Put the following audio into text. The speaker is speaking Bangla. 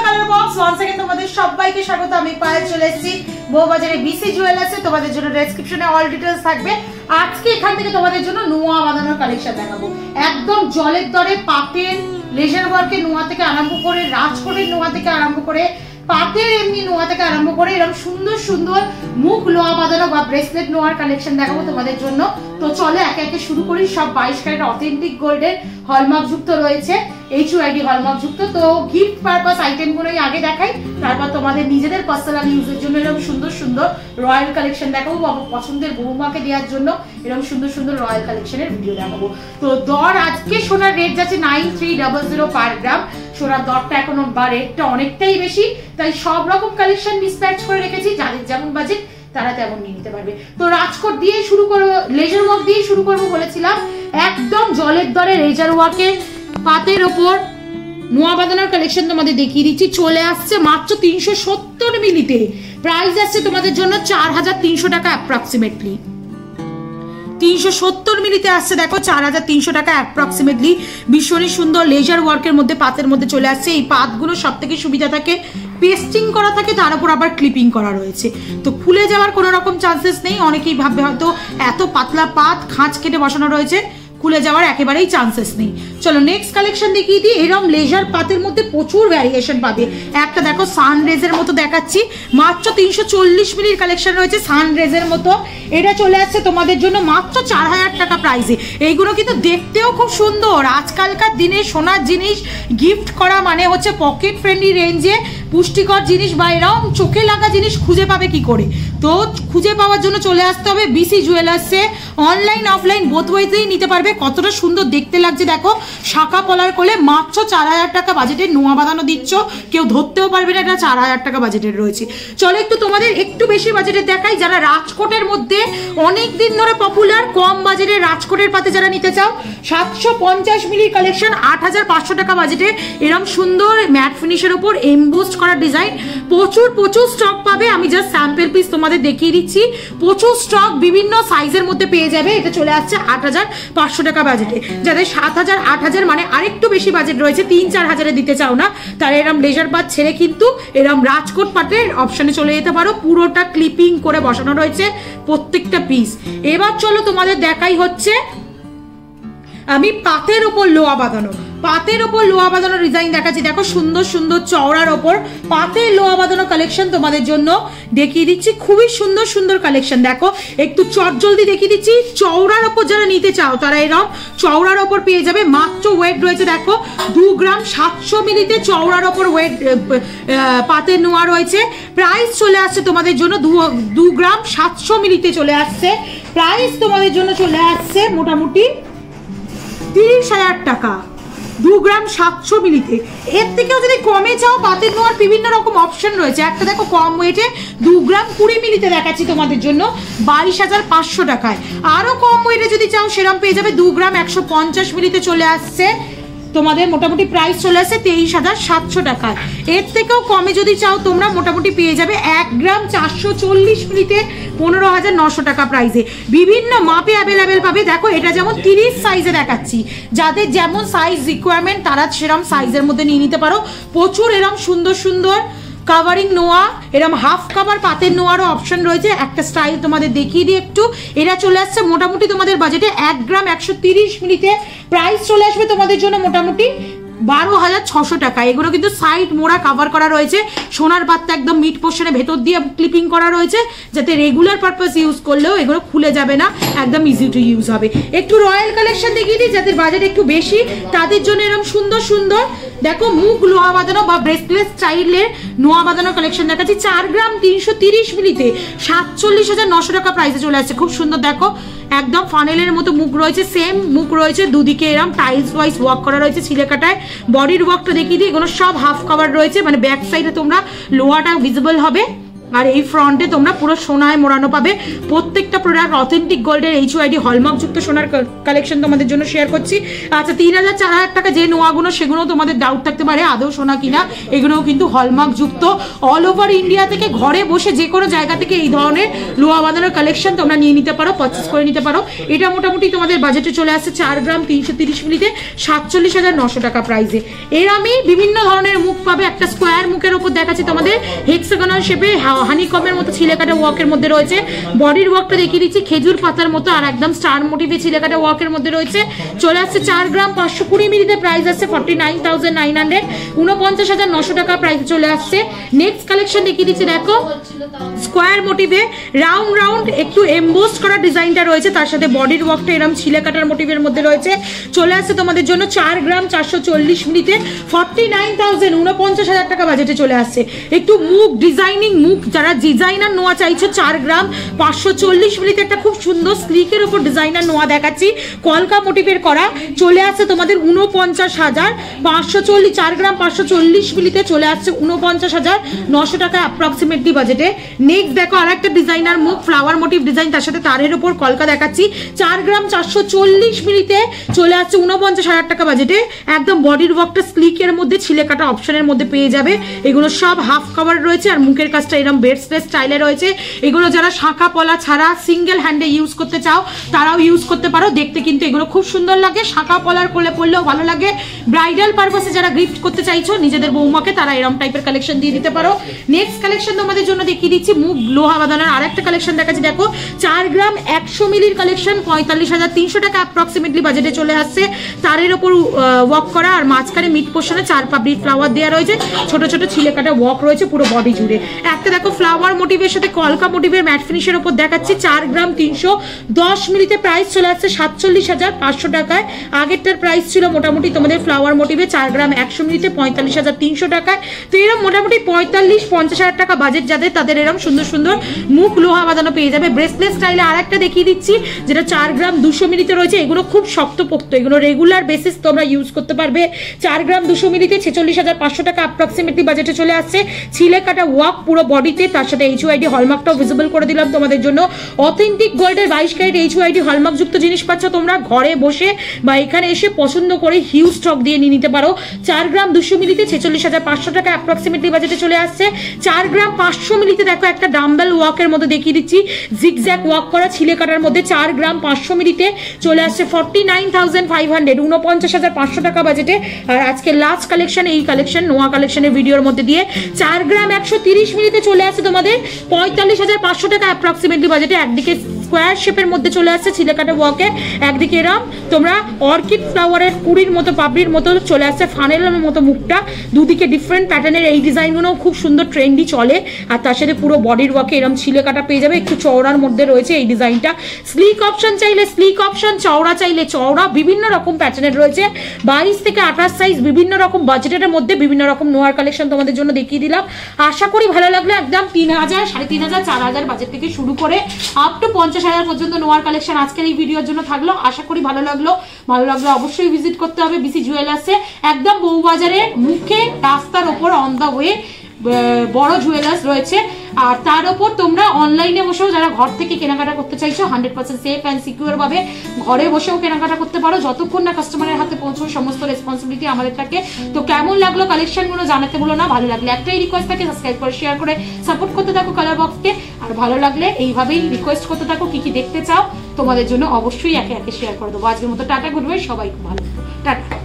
কালার বক্স ওয়ান্স अगेन তোমাদের সবাইকে স্বাগত। আমি পায়েল চলে এসেছি বউবাজারে বিসি জুয়েলার্সে। তোমাদের জন্য ডেসক্রিপশনে অল ডিটেইলস থাকবে। আজকে এখান থেকে তোমাদের জন্য নোয়া বাঁধানোর কালেকশন দেখাবো। একদম জলের দরে পাটের লেজার ওয়ার্কের নোয়া থেকে আরম্ভ করে রাজকোটের নোয়া থেকে আরম্ভ করে পাটের এমনি নোয়া থেকে আরম্ভ করে এরকম সুন্দর সুন্দর মুখ লোয়া বাঁধানো বা ব্রেসলেট নোয়ার কালেকশন দেখাবো তোমাদের জন্য। তো চলো একে একে শুরু করি। সব 22 ক্যারেট অথেন্টিক গোল্ডের হলমার্ক যুক্ত রয়েছে, HUID হলমার্ক যুক্ত। তো গিফট পারপাস আইটেমগুলোই আগে দেখাই, তারপর তোমাদের নিজেদের পার্সোনাল ইউজের জন্য এরকম সুন্দর সুন্দর রয়্যাল কালেকশন দেখাবো, পছন্দের বৌমাকে দেওয়ার জন্য এরকম সুন্দর সুন্দর রয়্যাল কালেকশনের ভিডিও দেখাবো। তো দর আজকে সোনার রেট যাচ্ছে 9300 পার গ্রাম। সোনার দরটা এখনো বা রেটটা অনেকটাই বেশি, তাই সব রকম কালেকশন ডিসপ্যাচ করে রেখেছি, যাদের যেমন বাজেট তারা তেমন নিয়ে নিতে পারবে। তো রাজকোট দিয়ে শুরু করবো, লেজার ওয়ার্ক দিয়ে শুরু করবো বলেছিলাম। একদম জলের দরে লেজার ওয়ার্কে পাতের ওপর নোয়া বাঁধানোর কালেকশন তোমাদের দেখিয়ে দিচ্ছি। চলে আসছে মাত্র 370 মিলিতে। প্রাইস আসছে তোমাদের জন্য 4300 টাকা অ্যাপ্রক্সিমেটলি। 370 মিলিতে আসছে দেখো 4300 টাকা অ্যাপ্রক্সিমেটলি। ভীষণই সুন্দর লেজার ওয়ার্কের মধ্যে পাতের মধ্যে চলে আসছে। এই পাতগুলো সব থেকে সুবিধা থাকে, পেস্টিং করা থাকে, তার উপর আবার ক্লিপিং করা রয়েছে, তো খুলে যাওয়ার কোনো রকম চান্সেস নেই। অনেকেই ভাববে হয়তো এত পাতলা পাত খাঁজ কেটে বসানো রয়েছে, খুলে যাওয়ার একেবারেই চান্সেস নেই। চলো নেক্সট কালেকশন দেখিয়ে দিই। এরকম লেজার পাতের মধ্যে প্রচুর ভ্যারিয়েশন পাবে। একটা দেখো সানরেজের মতো দেখাচ্ছি, মাত্র 340 মিলির কালেকশন রয়েছে সানরেজের মতো। এটা চলে আসছে তোমাদের জন্য মাত্র 4000 টাকা প্রাইসে। এইগুলো কিন্তু দেখতেও খুব সুন্দর। আজকালকার দিনে সোনার জিনিস গিফট করা মানে হচ্ছে পকেট ফ্রেন্ডলি রেঞ্জে পুষ্টিকর জিনিস বা এরকম চোখে লাগা জিনিস খুঁজে পাবে কি করে? তো খুঁজে পাওয়ার জন্য চলে আসতে হবে বিসি জুয়েলার্সে। অনলাইন অফলাইন বোথ ওয়েতেই নিতে পারবে। কতটা সুন্দর দেখতে লাগছে দেখো, শাখা পলার কোলে মাত্র 4000 টাকা বাজেটের নোয়া বাঁধানো দিচ্ছ, কেউ ধরতেও পারবে না এটা 4000 টাকা বাজেটের রয়েছে। চলো একটু তোমাদের একটু বেশি বাজেটের দেখাই। যারা রাজকোটের মধ্যে অনেক দিন ধরে পপুলার কম বাজেটের রাজকোটের পাতে যারা নিতে চাও, 750 মিলির কালেকশন 8500 টাকা বাজেটে। এরকম সুন্দর ম্যাট ফিনিশের উপর এমবোসড করা ডিজাইন, প্রচুর স্টক পাবে। আমি জাস্ট স্যাম্পল পিস তোমাদের দেখিয়ে দিচ্ছি। প্রচুর স্টক বিভিন্ন সাইজের মধ্যে পেয়ে যাবে। এটা চলে আসছে 8500 টাকা বাজেটে। যাদের 7000 8000 মানে আরেকটু বেশি বাজেট রয়েছে, 3-4 হাজারে দিতে চাও না, তারা এরম লেজার পাত ছেড়ে কিন্তু এরম রাজকোট পাটের অপশনে চলে যেতে পারো। পুরোটা ক্লিপিং করে বসানো রয়েছে প্রত্যেকটা পিস। এবার চলো তোমাদের দেখাই হচ্ছে আমি পাতের ওপর লোয়া বাঁধানো। পাতের ওপর লোয়া বাঁধানো ডিজাইন দেখাচ্ছি। দেখো সুন্দর সুন্দর চওড়ার ওপর পাতের লোয়া বাঁধানো কালেকশন তোমাদের জন্য দেখিয়ে দিচ্ছি। খুবই সুন্দর সুন্দর কালেকশন। দেখো একটু চটজলদি দেখিয়ে দিচ্ছি। চওড়ার ওপর যারা নিতে চাও তারা এরকম চওড়ার ওপর পেয়ে যাবে। মাত্র ওয়েট রয়েছে দেখো 2 গ্রাম 700 মিলিতে চওড়ার ওপর ওয়েট পাতের নোয়া রয়েছে। প্রাইস চলে আসছে তোমাদের জন্য 2 গ্রাম 700 মিলিতে চলে আসছে। প্রাইস তোমাদের জন্য চলে আসছে মোটামুটি 30,000 টাকা 2 গ্রাম 700 মিলিতে। এর থেকেও যদি কমে চাও পাতের নোয়ার বিভিন্ন রকম অপশন রয়েছে। একটা দেখো কম ওয়েটে 2 গ্রাম 20 মিলিতে দেখাচ্ছি তোমাদের জন্য 22,500 টাকায়। আরও কম ওয়েটে যদি চাও সেরকম পেয়ে যাবে 2 গ্রাম 150 মিলিতে চলে আসছে তোমাদের মোটামুটি প্রাইস চলে আসছে 23,700 টাকায়। এর থেকেও কমে যদি চাও তোমরা মোটামুটি পেয়ে যাবে 1 গ্রাম 440 মিলিতে 15,900 টাকা প্রাইসে। বিভিন্ন মাপে অ্যাভেলেবেল পাবে। দেখো এটা যেমন 30 সাইজে দেখাচ্ছি, যাদের যেমন সাইজ রিকোয়ারমেন্ট তারা সেরকম সাইজের মধ্যে নিয়ে নিতে পারো। প্রচুর এরকম সুন্দর সুন্দর কাভারিং নোয়া, এরকম হাফ কাভার পাতের নোয়ারও অপশন রয়েছে। একটা স্টাইল তোমাদের দেখিয়ে দিই একটু। এরা চলে আসছে মোটামুটি তোমাদের বাজেটে 1 গ্রাম 130 মিলিতে। প্রাইস চলে আসবে তোমাদের জন্য মোটামুটি 12,600 টাকা। এগুলো কিন্তু সাইড মোড়া কাভার করা রয়েছে। সোনার পাতটা একদম মিড পোর্শনে ভেতর দিয়ে ক্লিপিং করা রয়েছে, যাতে রেগুলার পারপাস ইউজ করলেও এগুলো খুলে যাবে না, একদম ইজি টু ইউজ হবে। একটু রয়্যাল কালেকশন দেখিয়ে দিই, যাদের বাজেট একটু বেশি তাদের জন্য এরকম সুন্দর সুন্দর দেখো মুখ লোহা বাঁধানো বা ব্রেসলেট স্টাইলের নোয়া বাঁধানো কালেকশন দেখাচ্ছি। 4 গ্রাম 330 মিলিতে 47,900 টাকা প্রাইসে চলে আসছে। খুব সুন্দর দেখো একদম ফানেলের মতো মুখ রয়েছে, সেম মুখ রয়েছে, দুদিকে এরকম টাইলস ওয়াইজ ওয়ার্ক করা রয়েছে ছিলে কাটায়। বডির ওয়ার্কটা দেখিয়ে দিই, এগুলো সব হাফ কাভার রয়েছে, মানে ব্যাক সাইডে তোমরা লোহাটা ভিজিবল হবে। আর এই ফ্রন্টে তোমরা পুরো সোনায় মোড়ানো পাবে। প্রত্যেকটা প্রোডাক্ট অথেন্টিক গোল্ডের HYD হলমার্ক যুক্ত সোনার কালেকশন তোমাদের জন্য শেয়ার করছি। আচ্ছা 3000-4000 টাকা যে নোয়াগুলো সেগুলো তোমাদের ডাউট থাকতে পারে আদৌ সোনা কিনা, এগুলোও কিন্তু হলমার্ক যুক্ত। অল ওভার ইন্ডিয়া থেকে ঘরে বসে যে কোনো জায়গা থেকে এই ধরনের লোহা বাঁধানোর কালেকশন তোমরা নিয়ে নিতে পারো, পারচেস করে নিতে পারো। এটা মোটামুটি তোমাদের বাজেটে চলে আসছে 4 গ্রাম 330 মিলিতে 47,900 টাকা প্রাইসে। এর আমি বিভিন্ন ধরনের মুখ পাবে, একটা স্কোয়ার মুখের উপর দেখাচ্ছি তোমাদের হেক্সাগোনাল শেপে হানিকমের মতো ছিলেকাটা ওয়ার্কের মধ্যে রয়েছে। বডির ওয়ার্কটা দেখিয়ে দিচ্ছি খেজুর পাতার মতো, আর একদম স্টার মোটিভে ছিলেকাটা ওয়ার্কের মধ্যে রয়েছে। চলে আসছে 4 গ্রাম 520 মিলিতে, প্রাইস আসছে 49,900, 49,900 টাকা প্রাইস চলে আসছে। নেক্সট কালেকশন দেখিয়ে দিচ্ছি, দেখো স্কোয়ার মোটিভে রাউন্ড রাউন্ড একটু এমবোস করা ডিজাইনটা রয়েছে, তার সাথে বডির ওয়ার্কটা এরকম ছিলেকাটার মোটিভের মধ্যে রয়েছে। চলে আসছে তোমাদের জন্য 4 গ্রাম 440 মিলিতে 49,000, 49,000 টাকা বাজেটে চলে আসছে। একটু মুখ ডিজাইনিং মুখ যারা ডিজাইনার নোয়া চাইছো, 4 গ্রাম 540 মিলিতে একটা খুব সুন্দর স্লিকের উপর ডিজাইনার নোয়া দেখাচ্ছি, কলকা মোটিভের করা। চলে আসছে তোমাদের 49,540, 4 গ্রাম 540 মিলিতে চলে আসছে 49,900 টাকা অ্যাপ্রক্সিমেটলি বাজেটে। নেক্সট দেখো আর একটা ডিজাইনার মুখ ফ্লাওয়ার মোটিভ ডিজাইন, তার সাথে তারের উপর কলকা দেখাচ্ছি, 4 গ্রাম 440 মিলিতে চলে আসছে 49,000 টাকা বাজেটে। একদম বডির ওয়ার্কটা স্লিকের মধ্যে ছিলে কাটা অপশনের মধ্যে পেয়ে যাবে। এগুলো সব হাফ কভার রয়েছে, আর মুখের কাজটা এরকম বেডস্প্রেস স্টাইলে রয়েছে। এগুলো যারা শাঁখা পলা ছাড়া সিঙ্গেল হ্যান্ডে ইউজ করতে চাও তারাও ইউজ করতে পারো। দেখতে কিন্তু এগুলো খুব সুন্দর লাগে, শাঁখা পলার কোলে পড়লেও ভালো লাগে। ব্রাইডাল পারপাসে যারা গিফট করতে চাইছো নিজেদের বৌমাকে, তারা এরকম টাইপের কালেকশন দিয়ে দিতে পারো। নেক্সট কালেকশন তোমাদের জন্য দেখিয়ে দিচ্ছি মুখ লোহা বাঁধানোর আর একটা কালেকশন দেখাচ্ছি। দেখো 4 গ্রাম 100 মিলির কালেকশন 45,300 টাকা অ্যাপ্রক্সিমেটলি বাজেটে চলে আসছে। তারের ওপর ওয়ার্ক করা, আর মাঝখানে মিড পোর্শনে 4 পাপড়ির ফ্লাওয়ার দেওয়া রয়েছে, ছোট ছোট ছিলে কাটা ওয়ার্ক রয়েছে পুরো বডি জুড়ে। একটা দেখো ফ্লাওয়ার মোটিভের সাথে কলকা মোটিভের ম্যাট ফিনিশের উপর দেখাচ্ছি, 4 গ্রাম 310 মিলিতে প্রাইস চলে আসছে 47,500 টাকায়। আগেরটার প্রাইস ছিল মোটামুটি তোমাদের ফ্লাওয়ার মোটিভে 4 গ্রাম 100 মিলিতে 45,300 টাকায়। তো এরকম মোটামুটি 45-50,000 টাকা বাজেট যাদের, তাদের এরকম সুন্দর সুন্দর মুখ লোহা বাঁধানো পেয়ে যাবে। ব্রেসলেট স্টাইলে আর একটা দেখিয়ে দিচ্ছি যেটা 4 গ্রাম 200 মিলিতে রয়েছে। এগুলো খুব শক্তপোক্ত, এগুলো রেগুলার বেসিস তোমরা ইউজ করতে পারবে। 4 গ্রাম 200 মিলিতে 46,500 টাকা অ্যাপ্রক্সিমেটলি বাজেটে চলে আসছে। ছিলে কাটা ওয়ার্ক পুরো বডিতে, তার সাথে HYD হলমার্কটাও ভিজিবল করে দিলাম তোমাদের জন্য। অথেন্টিক গোল্ডের 22 ক্যারেট HYD হলমার্ক যুক্ত জিনিস পাচ্ছ তোমরা ঘরে বসে বা এখানে এসে পছন্দ করে হিউজ স্টক দিয়ে নিয়ে নিতে পারো। 4 গ্রাম 200 মিলিতে 46,500 টাকা অ্যাপ্রক্সিমেটলি বাজেটে চলে আসছে। 4 গ্রাম 500 মিলিতে দেখো একটা ডাম্বেল ওয়ার্কের মধ্যে দেখিয়ে দিচ্ছি, জিগজ্যাগ ওয়ার্ক করা ছিলে কাটার মধ্যে 4 গ্রাম 500 মিলিতে চলে আসছে 49,500, 49,500 টাকা বাজেটে। আর আজকে লাস্ট কালেকশন, এই কালেকশন নোয়া কালেকশনের ভিডিওর মধ্যে দিয়ে 4 গ্রাম 130 মিলিতে চলে আসছে তোমাদের 45,500 টাকা অ্যাপ্রক্সিমেটলি বাজেটে। একদিকে স্কোয়ার শেপের মধ্যে চলে আসছে ছিলে কাটা ওয়ার্কে, একদিকে এরম তোমরা অর্কিড ফ্লাওয়ারের কুড়ির মতো পাপড়ির মতো চলে আসছে ফানেলের মতো মুখটা, দুদিকে ডিফারেন্ট প্যাটার্নের এই ডিজাইনগুলো খুব সুন্দর ট্রেন্ডি চলে। আর তার সাথে পুরো বডির ওয়ার্কে এরকম ছিলে কাটা পেয়ে যাবে, একটু চওড়ার মধ্যে রয়েছে এই ডিজাইনটা। স্লিক অপশন চাইলে স্লিক অপশন, চওড়া চাইলে চওড়া, বিভিন্ন রকম প্যাটার্নের রয়েছে। 22 থেকে 28 সাইজ বিভিন্ন রকম বাজেটের মধ্যে বিভিন্ন রকম নোয়ার কালেকশন তোমাদের জন্য দেখিয়ে দিলাম। আশা করি ভালো লাগলো। একদম 3,000, 3,500, 4,000 বাজেট থেকে শুরু করে আপ টু 50,000 পর্যন্ত নোয়ার কালেকশন আজকের এই ভিডিওর জন্য থাকলো। আশা করি ভালো লাগলো। ভালো লাগলো অবশ্যই ভিজিট করতে হবে বিসি জুয়েলার্সে, একদম বউবাজারের মুখে রাস্তার ওপর অন দ্য ওয়ে বড় জুয়েলার্স রয়েছে। আর তার উপর তোমরা অনলাইনে বসেও যারা ঘর থেকে কেনাকাটা করতে চাইছো 100% সেফ অ্যান্ড সিকিউর ভাবে ঘরে বসেও কেনাকাটা করতে পারো, যতক্ষণ না কাস্টমারের হাতে পৌঁছায় সমস্ত রেসপন্সিবিলিটি আমাদের থাকে। তো কেমন লাগলো কালেকশনগুলো জানাতে ভুলো না। ভালো লাগলে একটাই রিকোয়েস্ট থাকে, সাবস্ক্রাইব করে শেয়ার করে সাপোর্ট করতে থাকো কালার বক্সকে। আর ভালো লাগলে এইভাবেই রিকোয়েস্ট করতে থাকো কি কি দেখতে চাও, তোমাদের জন্য অবশ্যই একে একে শেয়ার করে দেবো। আজকের মতো টাটা, গুড বাই, সবাই খুব ভালো, টাটা।